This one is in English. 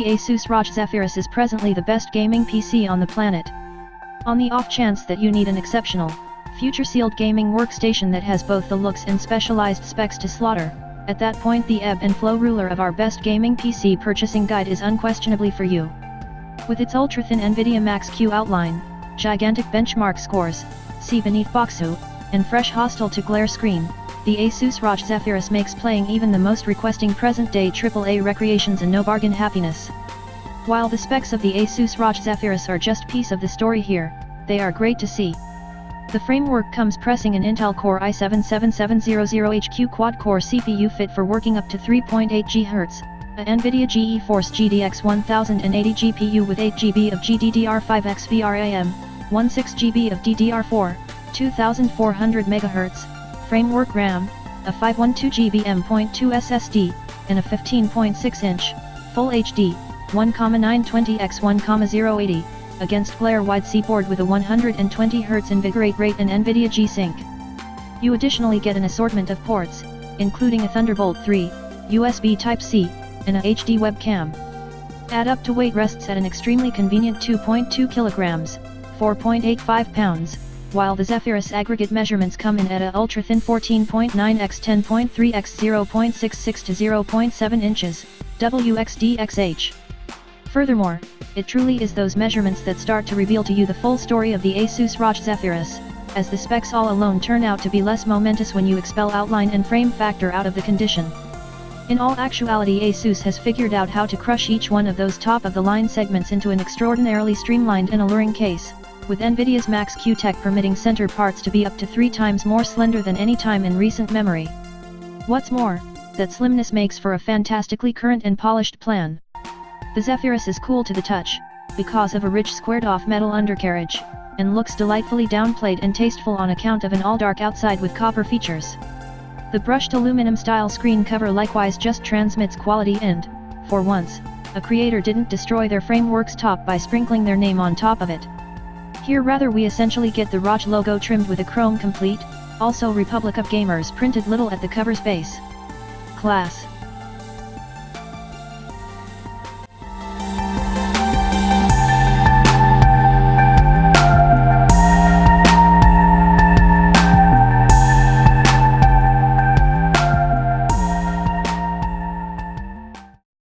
The Asus ROG Zephyrus is presently the best gaming PC on the planet. On the off chance that you need an exceptional, future-sealed gaming workstation that has both the looks and specialized specs to slaughter, at that point the ebb and flow ruler of our best gaming PC purchasing guide is unquestionably for you. With its ultra-thin NVIDIA Max-Q outline, gigantic benchmark scores, see beneath Boxu, and fresh hostile-to-glare screen, the Asus ROG Zephyrus makes playing even the most requesting present-day AAA recreations a no-bargain happiness. While the specs of the Asus ROG Zephyrus are just piece of the story here, they are great to see. The framework comes pressing an Intel Core i7-7700HQ quad-core CPU fit for working up to 3.8 GHz, a NVIDIA GeForce GX501 GPU with 8GB of GDDR5X VRAM, 16GB of DDR4, 2400 MHz, framework RAM, a 512GB M.2 SSD, and a 15.6-inch, Full HD, 1,920x1,080, against glare Wide-C board with a 120Hz invigorate rate and NVIDIA G-Sync. You additionally get an assortment of ports, including a Thunderbolt 3, USB Type-C, and a HD webcam. Add up to weight rests at an extremely convenient 2.2 kilograms, 4.85 pounds, while the Zephyrus aggregate measurements come in at a ultra-thin 14.9 x 10.3 x 0.66 to 0.7 inches, WXDXH. Furthermore, it truly is those measurements that start to reveal to you the full story of the Asus ROG Zephyrus, as the specs all alone turn out to be less momentous when you expel outline and frame factor out of the condition. In all actuality, Asus has figured out how to crush each one of those top-of-the-line segments into an extraordinarily streamlined and alluring case, with NVIDIA's Max-Q tech permitting center parts to be up to 3 times more slender than any time in recent memory. What's more, that slimness makes for a fantastically current and polished plan. The Zephyrus is cool to the touch, because of a rich squared-off metal undercarriage, and looks delightfully downplayed and tasteful on account of an all-dark outside with copper features. The brushed aluminum-style screen cover likewise just transmits quality and, for once, a creator didn't destroy their framework's top by sprinkling their name on top of it. Here rather we essentially get the ROG logo trimmed with a chrome complete, also Republic of Gamers printed little at the cover's base. Class.